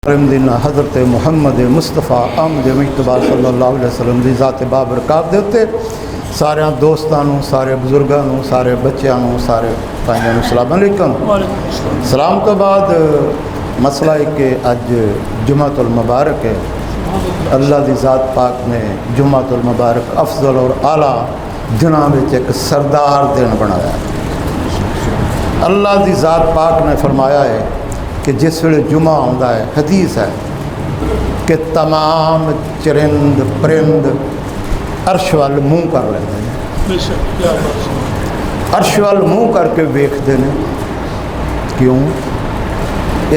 रमदीना हज़रत मुहम्मद मुस्तफ़ा आमद मुजतबा सल्लल्लाहु अलैहि वसल्लम की ज़ात बाबरकत के उत्ते सारे दोस्तों, सारे बुजुर्गों, सारे बच्चों, सारे भाइयों सलाम अलैकुम। सलाम तो बाद मसला है कि अज जुमातुल मुबारक है। अल्लाह की ज़ात पाक ने जुमातुल मुबारक अफजल और आला दिनों में एक सरदार दिन बनाया। अल्लाह की ज़ात पाक ने फरमाया है कि जिस वे जुमा आता है, हदीस है कि तमाम चरिंद परिंद अर्श वाल मूँह कर लेते हैं, अर्श वाल मूँह करके वेखते हैं। क्यों?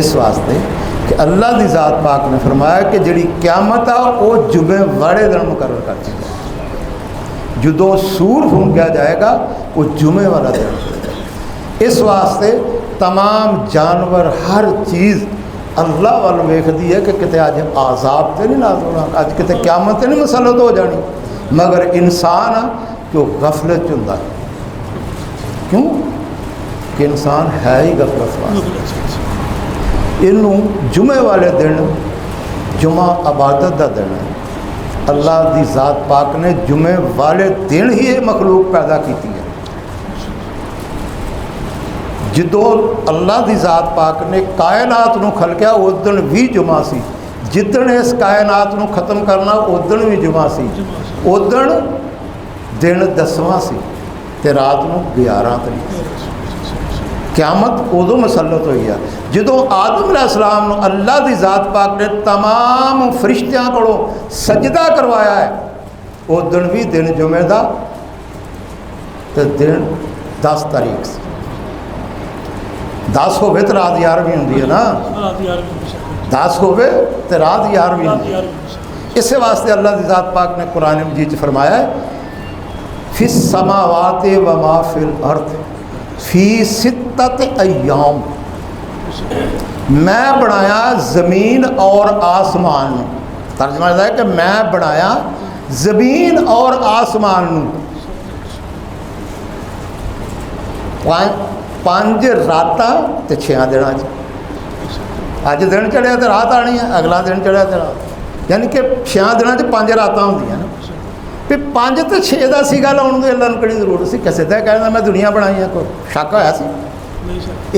इस वास्ते कि अल्लाह की ज़ात पाक ने फरमाया कि जिहड़ी क़यामत आ वो जुमे वाले दिन मुकर्रर कर दी जाए। जदों सूर फूंकिया जाएगा वो जुमे वाला दिन। इस वास्ते तमाम जानवर हर चीज़ अल्लाह वाल वेखती है कि किते अज आज़ाब तो नहीं नाज़ होना, अज किते क़यामत तो नहीं मुसलत हो जानी। मगर इंसान कि वो गफलत च हुंदा है। क्यों कि इंसान है ही गफलत वास्ते। इनू जुमे वाले दिन, जुमा इबादत का दिन है। अल्लाह की ज़ात पाक ने जुमे वाले दिन ही ये मखलूक पैदा की है। जदों अल्लाह की ज़ात पाक ने कायनात नूं खलकिया उस दिन भी जुमा सी, जिदन इस कायनात नूं खत्म करना उस दिन भी जुमा सी। उस दिन 10वां सी ते रात नूं 11 तरीक। क़यामत उदों मुसलत हुई है जदों आदम अलैहिस्सलाम नूं अल्लाह की ज़ात पाक ने तमाम फरिश्तियां कोलों सजदा करवाया है। उस दिन भी दिन जुमे का ते दिन 10 तारीख से 10 होवे तो रात 11वीं होंदी है ना, 10 होवे तो रात 11वीं होंदी है। इस वास्ते अल्लाह की ज़ात पाक ने कुरान मजीद च फरमाया है फिस समावाति व मा फिल अर्द फी सित्तत अय्याम। मैं बनाया ज़मीन और आसमान। तर्जमा है कि मैं बनाया ज़मीन और आसमान। 5 रातां ते 6 दिन। अज दिन चढ़िया तो रात आनी है, अगला दिन चढ़िया तो रात, यानी कि 6 दिनों 5 रातां होंदियां ने। फिर 5 तो 6 का सी गल आने की अल्लाह नूं किहड़ी जरूरत सी? किसी का कहना मैं दुनिया बनाई है, कोई शक होया सी?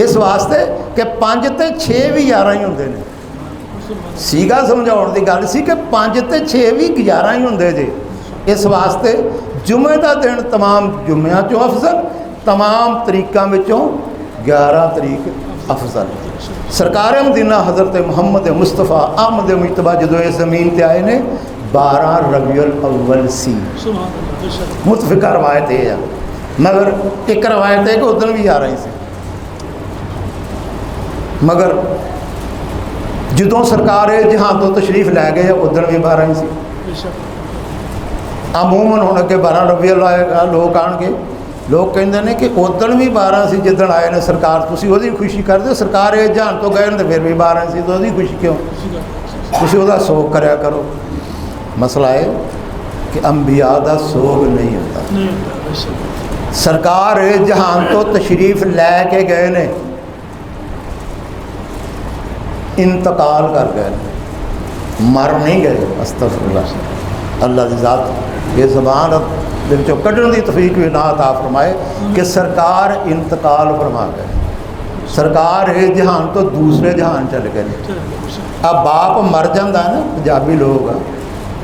इस वास्ते कि 5 तो 6 भी 11 ही होंदे ने। सीगा समझाउण दी गल सी कि 5 तो 6 भी 11 ही होंदे जे। इस वास्ते जुमे का दिन तमाम जुम्मियां चों अफजल, तमाम तरीकों विचों 11 तरीक अफजल। सरकार मदीना हज़रत मुहम्मद मुस्तफ़ा आमद मुजतबा जदों इस ज़मीन पर आए ने 12 रबीउल अव्वल सी। मुतफ़िका रवायत है, मगर एक रवायत है कि उस दिन भी 11 ही सी। मगर जदों सरकार जहां तो तशरीफ लै गए उस दिन भी 12 ही सी। अमूमन हुण अगे 12 रबीउल आएगा, लोग आएंगे, लोग कहते हैं कि उस दिन भी 12 सी जिदन आए ने सरकार, तुसीं उहदी खुशी करदे हो। सरकार जहान तो गए तो फिर भी 12 सी, तो उहदी खुशी क्यों? तुसीं उहदा सोग करया करो। मसला है कि अंबिया का सोग नहीं होता। सरकार जहान तो तशरीफ लैके गए ने, इंतकाल कर गए, मर नहीं गए। अस्तगफिरुल्लाह। अल्लाह की ज़ात ये ज़बान कढ़न की तौफीक भी ना अता फरमाए कि सरकार इंतकाल फरमा गए। सरकार जहान तो दूसरे जहान चल गए। अब बाप मर जाता है ना, पंजाबी लोग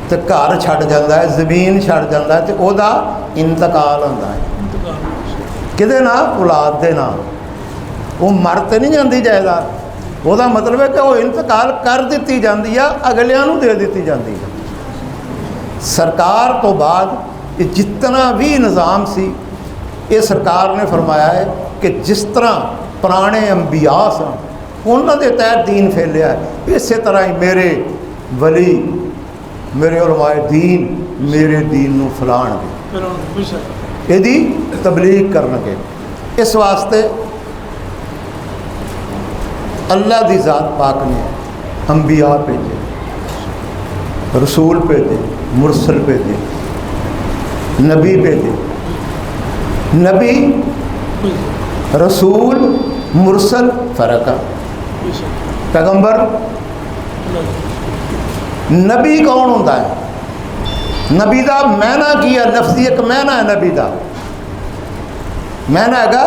तो घर छड़ जाता है, ज़मीन छड़ जाता है, तो वह इंतकाल होता है। किदे नाल? औलाद दे नाल। वो मर तो नहीं जाती जायदाद, वह मतलब है कि वो इंतकाल कर दी जाती है, अगलियां नूं दे दी जाती है। सरकार तो बाद जितना भी निज़ाम सी, ये सरकार ने फरमाया है कि जिस तरह पुराने अंबिया सन उन्होंने तहत दीन फैलिया है, इस तरह ही मेरे वली, मेरे उलमाए दीन मेरे दीन नूं फैलाणगे, इहदी तबलीग करनगे। इस वास्ते अल्लाह की ज़ात पाक ने अंबिया भेजे, रसूल भेजे, मुरसल भेजे, नबी भेजे। नबी रसूल मुरसल फ़र्क है। पैगंबर नबी कौन होता है? नबी का मैना की है? लफ्जी एक मैना है नबी का। मैना हैगा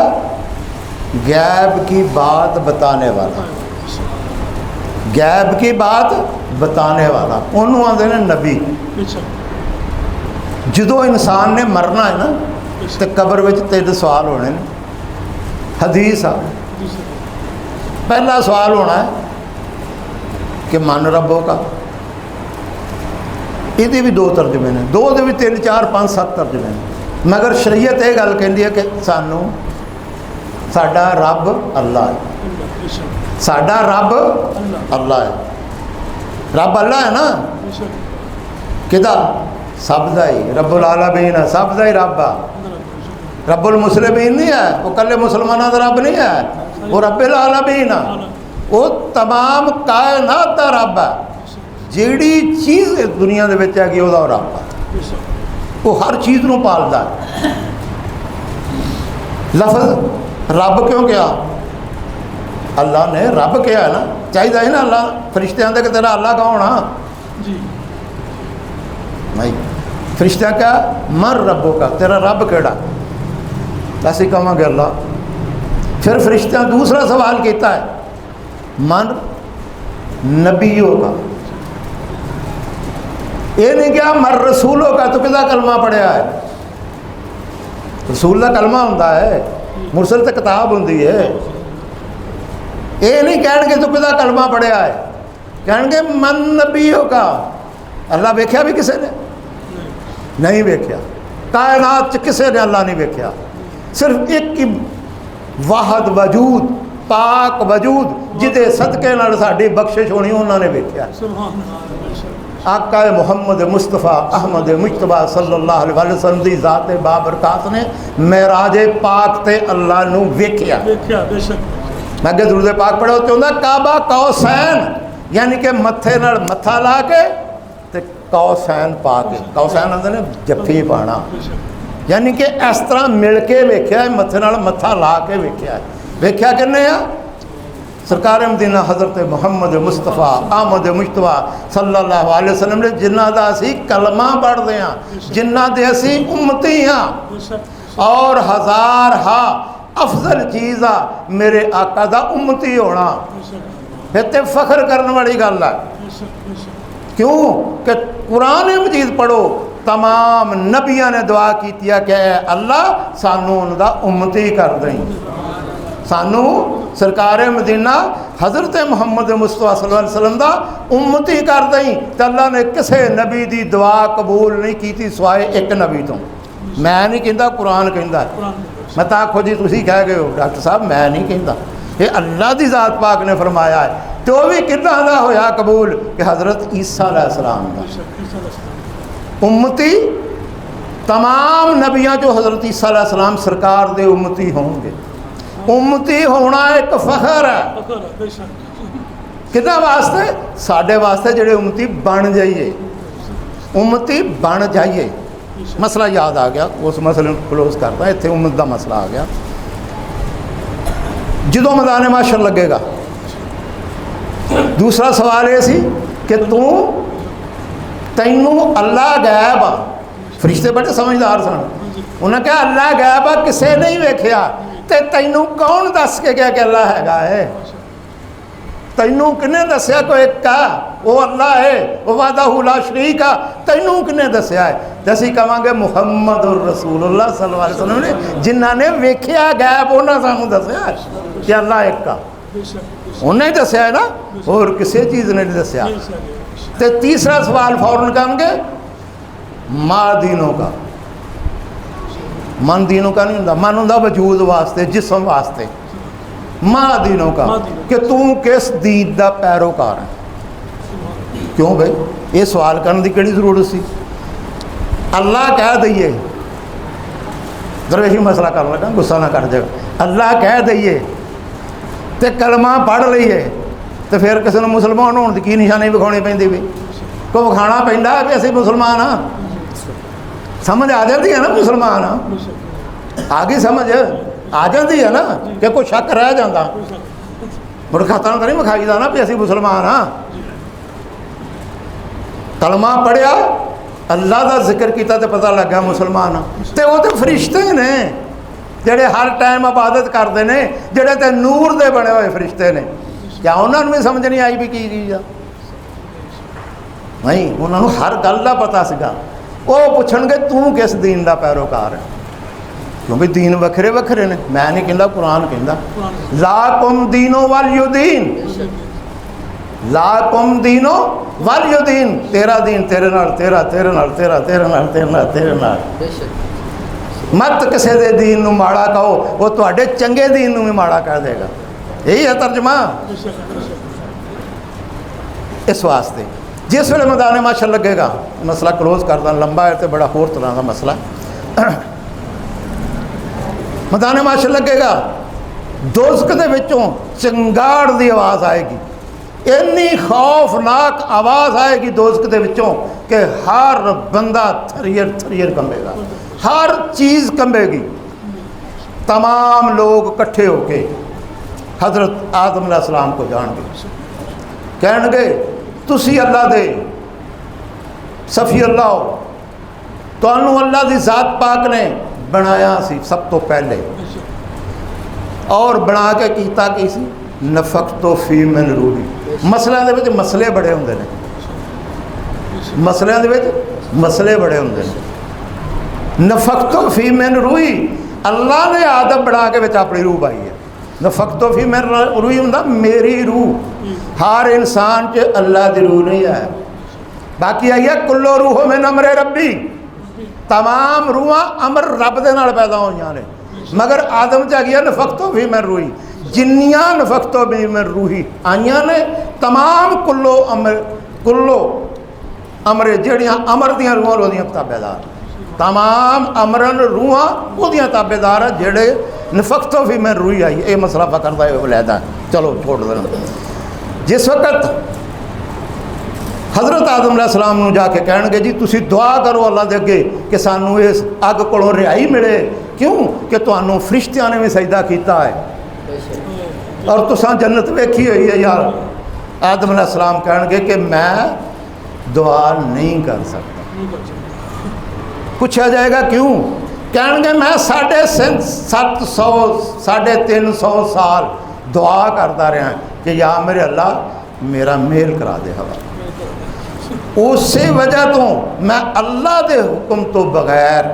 गैब की बात बताने वाला, गैब की बात बताने वाला, उन्होंने आते हैं नबी। जो इंसान ने मरना है ना तो कब्र में 3 सवाल होने ने। हदीस आ, पहला सवाल होना है कि मन रबो का, ये भी 2 तर्जमे ने, 2 दे भी 3 4 5 7 तर्जमे ने, मगर शरीयत ये गल कहती है कि सानू साडा रब अल्लाह है, साडा रब अल्लाह है। रब अल्लाह है ना, किदा? सब दा ही, रब्बुल आलमीन है, सब दा ही रब आ। रब्बुल मुस्लिमीन नहीं है, वो कल्ले मुसलमानों का रब नहीं है, वो रब्बुल आलमीन है, वो तमाम कायनात का रब है। जिहड़ी चीज़ दुनिया दे विच हैगी उहदा रब है, वो हर चीज़ नूं पालदा है। लफ्ज़ रब क्यों कहा? अल्लाह ने रब कहा है ना, चाहिए है ना अल्लाह फरिश्ते आंदे कि तेरा अल्लाह कौन आ? नहीं, फरिश्ता क्या मर रबो का, तेरा रब केड़ा? ऐसे कहेंगे अल्लाह। फिर फरिश्ता दूसरा सवाल किया है, मन नबियों का, ये नहीं क्या मर रसूलों का? तो किदा कलमा पढ़िया है? रसूल का कलमा होता है, मुरसल तो किताब होती है। ये नहीं कहेंगे तो किदा कलमा पढ़िया है, कहेंगे मन नबियों का। अल्लाह वेख्या भी किसी ने नहीं वेख्या, कायनात च किसी ने अल्लाह नहीं वेख्या, सिर्फ एक ही वाहद वजूद, पाक वजूद, जिदे सदके नाल साडी बख्शिश होनी उन्होंने वेख्या। आका मुहम्मद मुस्तफ़ा अहमद मुश्तबा सल्लल्लाहु अलैहि वसल्लम दी ज़ात बाबरकात ने मेराज पाक ते अल्लाह नू वेख्या। मैं अगे दुरूद पाक पढ़ो तो होंदा काबा कौसैन, यानी कि मत्थे नाल मत्था ला के ते कौसैन पा के, कौसैन आंदे ने जफ्फी पाना, यानी कि इस तरह मिल के वेख्या, मत्थे नाल मत्था ला के वेख्या। वेख्या किन्ने आ? सरकार मदीना हज़रत मुहम्मद मुस्तफ़ा अहमद मुश्तबा सल्लल्लाहु अलैहि वसल्लम ने, जिन्हां दा असी कलमा पढ़ते हैं, जिन्हां दे असी उम्मती हाँ, और हज़ार हा अफजल चीज़ आ मेरे आका दा उम्मती होना। फिर तो फख्र करने वाली गल है। क्यों कि कुरान मजीद पढ़ो, तमाम नबिया ने दुआ की कि अल्लाह सानू उनका उम्मती कर दें, सानू सरकार मदीना हज़रत मुहम्मद मुस्तफ़ा सल्लल्लाहु अलैहि वसल्लम दा उम्मती कर दें। तो अल्लाह ने किसी नबी की दुआ कबूल नहीं की सिवाय एक नबी तो। मैं नहीं कहता, कुरान कहता है। मैं तो आखो जी तुसी कह गए हो डॉक्टर साहब, मैं नहीं कहता, ये अल्लाह की ज़ात पाक ने फरमाया है। तो भी कितना दा होया कबूल कि हज़रत ईसा अलैहिस्सलाम दा उम्मती, तमाम नबियाँ जो हज़रत ईसा अलैहिस्सलाम सरकार दे उम्मती होंगे। उम्मती होना एक फखर है कितना वास्ते? साढ़े वास्ते जेडे उम्मती बन जाइए, उम्मती बन जाइए। मसला याद आ गया, उस मसले को क्लोज करता, इतने उम्मत का मसला आ गया। जो मैदान माशर लगेगा, दूसरा सवाल ये सी कि तैनू अल्लाह गैब आ। फरिश्ते बड़े समझदार सन, उन्हें कहा अल्लाह गैब आ, किसे नहीं वेख्या, ते तैनू कौन दस के गया कि अल्लाह है? तैनू किने दसिया? कोई एक आ, वो अल्लाह है, वो वाहदहू ला शरीक आ, तैनू किने दसिया है? असीं कहांगे मुहम्मद रसूलुल्लाह सल्लल्लाहु अलैहि वसल्लम ने, जिन्हां ने वेख्या गैब उन्हां सानू दसिया कि अल्लाह एक आ, उन्हें ही दसिया है ना, और किसी चीज़ ने नहीं दसिया। तो तीसरा सवाल फौरन कहेंगे माँ दीनों का। मन दीनों का नहीं होता, मन होता वजूद वास्ते, जिसम वास्ते। माँ दीनों का कि तू किस दीन का पैरोकार है? क्यों भाई ये सवाल करने की केड़ी जरूरत सी? अल्लाह कह दईए, जरा यही मसला कर लगा, गुस्सा ना कर जाएगा। अल्लाह कह दईए तो कलमा पढ़ लीए, तो फिर किसी ने मुसलमान होने की निशानी विखानी पैंदी भी? को विखाना पैंदा भी असीं मुसलमान हाँ? समझ आ जाती है ना, मुसलमान हाँ, आ गई समझ आ जाती है ना, कि कोई शक रह जाता। मुड़ खाता तो नहीं विखाईदा ना भी असीं मुसलमान हाँ। कलमा पढ़िया, अल्लाह का जिक्र किया तो पता लगा मुसलमान। तो वो तो फरिश्ते ने जेड़े हर टाइम इबादत करते हैं, जेड़े तो नूर दे बने हुए फरिश्ते ने। क्या उन्होंने भी समझ नहीं आई भी की चीज़ आ? नहीं, उन्होंने हर गल का पता सीगा। वो पूछणगे तू किस दीन का पैरोकार है, क्योंकि दीन वखरे वखरे ने। मैं नहीं कहता, कुरान कहता लाकुम दीनो वलियुद्दीन, लाकुम दीनो वलियुद्दीन। तेरा दीन तेरे नाल, तेरा तेरे नाल, तेरा तेरे नाल, तेरे नाल, तेरे नाल। मत किसी के दीन नूं माड़ा कहो, वो तुहाडे चंगे दीन नूं भी माड़ा कह देगा। यही है तर्जमा। इस वास्ते जिस वे मैदान माशर लगेगा, मसला क्लोज करदा, लंबा है तो बड़ा होर तरह का मसला। मैदान माशर लगेगा, दोज़ख दे विचों चिंगाड़ की आवाज़ आएगी, इन्नी खौफनाक आवाज़ आएगी दोज़ख दे विचों कि हर बंदा थरियर थरियर कंबेगा, हर चीज़ कंबेगी। तमाम लोग इकट्ठे होके हज़रत आदम अलैहिस्सलाम को जाएंगे, कहेंगे तुसी अल्लाह दे सफ़ी अल्लाह हो, तुहानू अल्लाह की ज़ात पाक ने बनाया सी सब तो पहले, और बना के कीता की सी नफ़ख्तो फी मिन रूही। मसलियां दे विच मसले बड़े हुंदे ने, मसलियां दे विच मसले बड़े हुंदे ने। नफ़ख्तो फी मिन रूही, अल्लाह ने आदम बना के विच अपनी रूह पाई है। नफ़ख्तो फी मिन रूही हुंदा मेरी रूह। हर इंसान च अल्लाह की रूह नहीं है। बाकी आई है कुल्लो रूह मिन अमरे रब्बी, तमाम रूहां अमर रब दे नाल पैदा होईयां ने, मगर आदम च आ गया नफ़ख्तो फी मिन रूही। जिन्नियां नफ़ख्तो फी मिन रूही आईयां ने तमाम कुल्लो अमरे जड़ियाँ अमर दियां रूहां ओहदियां ताबेदार, तमाम अमरन रूहां ओहदियां ताबेदार है जेड़े नफ़ख्तो फी मिन रूही आई। ये मसला पकड़दा है अलहदा, चलो छोड़ देना। जिस वक्त हज़रत आदम अलैहिस्सलाम नूं जाके कहेंगे जी तुसी दुआ करो अल्लाह दे अगे कि सानू इस अग कोलों रिहाई मिले, क्यों कि तुहानू फरिश्तियां ने भी सजदा कीता है और तुसां जन्नत वेखी हुई है यार। आदम अलैहिस्सलाम कहेंगे कि मैं दुआ नहीं कर सकता। पूछा जाएगा क्यों? कहेंगे मैं 350 साल दुआ करता रहा कि या मेरे अल्लाह मेरा मेल करा दे हवा। उस वजह तो मैं अल्लाह के हुक्म तो बगैर,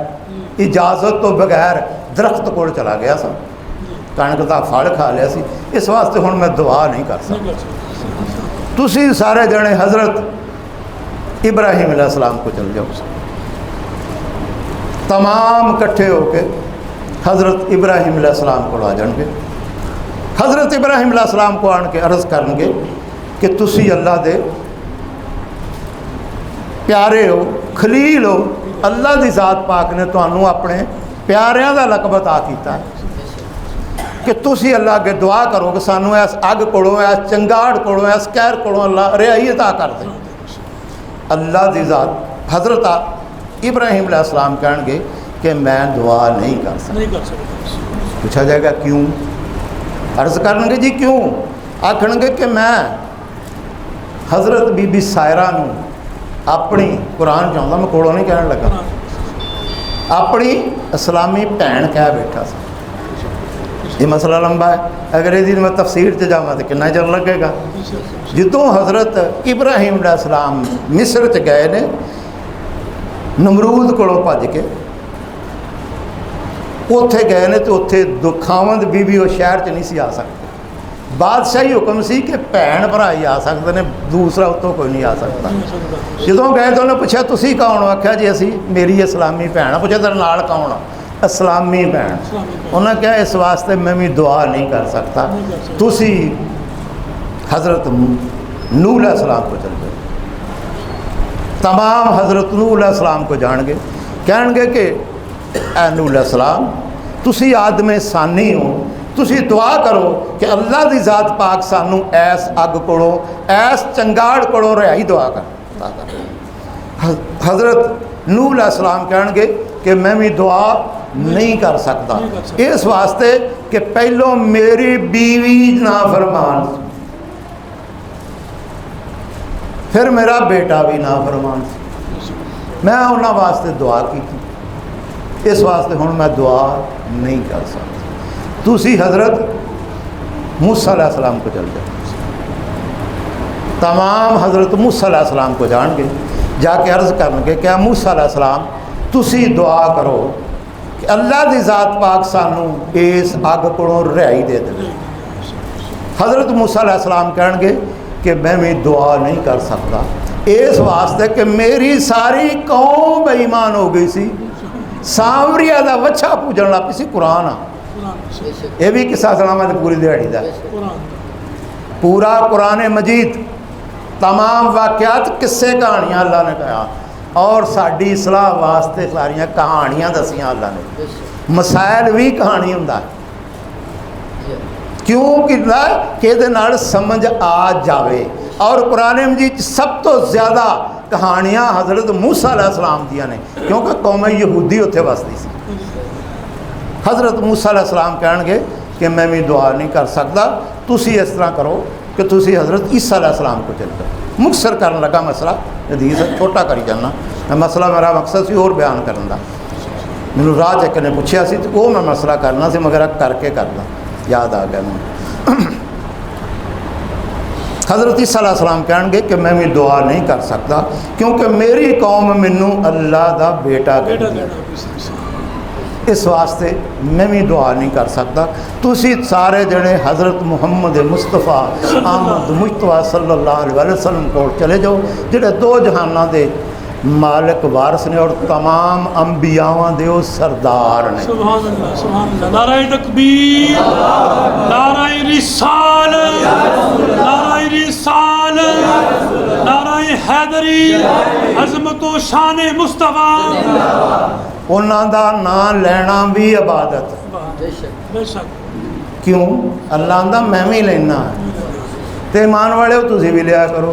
इजाजत तो बगैर दरख्त कोल चला गया सा, कणक का फल खा लिया सी। इस वास्ते हुण मैं दुआ नहीं कर सकता। तुसी सारे जने हज़रत इब्राहिम अलैहिस्सलाम को चल जाओ, तमाम इकट्ठे होके हज़रत इब्राहिम अलैहिस्सलाम को आ जाएंगे। हज़रत इब्राहिम अलैहिस्सलाम को आन के अर्ज़ करेंगे कि तुसी अल्लाह दे प्यारे हो, खलील हो, अल्लाह की ज़ात पाक ने तुहानू अपने प्यारियां का लकब अता किया है कि तुसी अल्लाह अगे दुआ करो कि सानू इस अग कोलों, इस चंगाड़ कोलों, इस कहर कोलों अल्लाह रिहाई अता कर दे। अल्लाह की ज़ात हज़रत इब्राहिम अलैहिस्सलाम कहेंगे कि मैं दुआ नहीं कर सकता। पूछा जाएगा क्यों? अर्ज़ करेंगे जी क्यों? आखणगे कि मैं हज़रत बीबी सायरा नूं अपनी, कुरान चाहता मैं कोलों नहीं कहने लगा, अपनी इस्लामी भैन कह बैठा सा। ये मसला लंबा है, अगर ये मैं तफसीर च जावा तो कितना चर लगेगा। जदों हज़रत इब्राहिम अलैहिस्सलाम मिस्र च गए ने नमरूद कोलों भज के, उत्थे गए ने तो उत्थे दुखावंद बीबी वो शहर च नहीं सी आ सकते। बादशाही हुक्म सी कि भैन भरा ही आ सकते हैं, दूसरा उत्तों कोई नहीं आ सकता। जदों गए तो उन्हें पूछा तुसी कौन? आख्या जी असी मेरी इस्लामी भैन। पूछा तेरे नाल कौन? इस्लामी भैन। उन्हें कहा इस वास्ते मैं भी दुआ नहीं कर सकता, तुसी हज़रत नूह अलैहिस्सलाम को चल जाओ। तमाम हज़रत नूह अलैहिस्सलाम को जाएंगे, कहेंगे कि ऐ नूह अलैहिस्सलाम तुसी आदमे सानी हो, तुसी दुआ करो कि अल्लाह की ज़ात पाक सानू ऐस अग कोलों, ऐस चंगाड़ कोलों रिहाई दुआ कर। हज़रत नूह अलैहिस्सलाम कहेंगे कि मैं भी दुआ नहीं कर सकता, इस वास्ते कि पहलों मेरी बीवी नाफरमान, फिर मेरा बेटा भी नाफरमान सी, मैं उन्होंने वास्ते दुआ की, इस वास्ते हुण मैं दुआ नहीं कर सकता। तुसी हज़रत मूसा अलैहिस्सलाम को चल जाओ, तमाम हज़रत मूसा अलैहिस्सलाम को जान के जाके अर्ज़ करनगे क्या मूसा अलैहिस्सलाम तुसी दुआ करो कि अल्लाह दी ज़ात पाक सानू इस अग कोलों रिहाई दे दे। हज़रत मूसा अलैहिस्सलाम कहणगे कि मैं भी दुआ नहीं कर सकता, इस वास्ते कि मेरी सारी कौम बेईमान हो गई सी, सांवरिया दा वच्छा पूजन लग पई सी। कुरान आ, यह भी किस्सा सुनावां ते पूरी दिहाड़ी दा पूरा कुरान मजीद, तमाम वाक़यात किस्से कहानियाँ अल्लाह ने कहा और साड़ी सलाह वास्ते सारियाँ कहानियाँ दसियाँ अल्लाह ने। मसाइल भी कहानी हुंदा क्यों कि समझ आ जाए। और कुरान मजीद सब तो ज़्यादा कहानियाँ हज़रत मूसा अलैहिस्सलाम दियां ने, क्योंकि कौम यहूदी उत्थे वसदी सी। हज़रत मूसा अलैहिस्सलाम कहणगे कि मैं भी दुआ नहीं कर सकता, तुसी इस तरह करो कि तुसी हज़रत ईसा अलैहिस्सलाम को चल जाओ। मुख्तसर करन लगा मसला, हदीस छोटा करी जाना, मसला मेरा मकसद सी और बयान करन दा। मैनूं राह च ने पुछया सी तो मैं मसला करना सी, मगर करके करना याद आ गया मैनूं। हज़रत ईसा अलैहिस्सलाम कहणगे कि मैं भी दुआ नहीं कर सकता क्योंकि मेरी कौम मैनू अल्लाह दा बेटा कहती, इस वास्ते मैं भी दुआ नहीं कर सकता। तुसी सारे जने हज़रत मुहम्मद मुस्तफ़ा अहमद मुस्तफ़ा सल्लल्लाहु अलैहि वसल्लम को चले जाओ, जिहड़े दो जहाना दे मालिक वारस ने और तमाम अंबियावां दे ओ सरदार ने। सुभान अल्लाह, सुभान अल्लाह। नाराए तकबीर, नाराए रिसालत, नाराए रिसालत, नाराए हैदरी, अज़मत व शान मुस्तफ़ा। उन्हां दा नाम लेना भी इबादत, बेशक। क्यों? अल्लाह दा मैं भी लेना, ते ईमान वाले तुसीं भी लिया करो।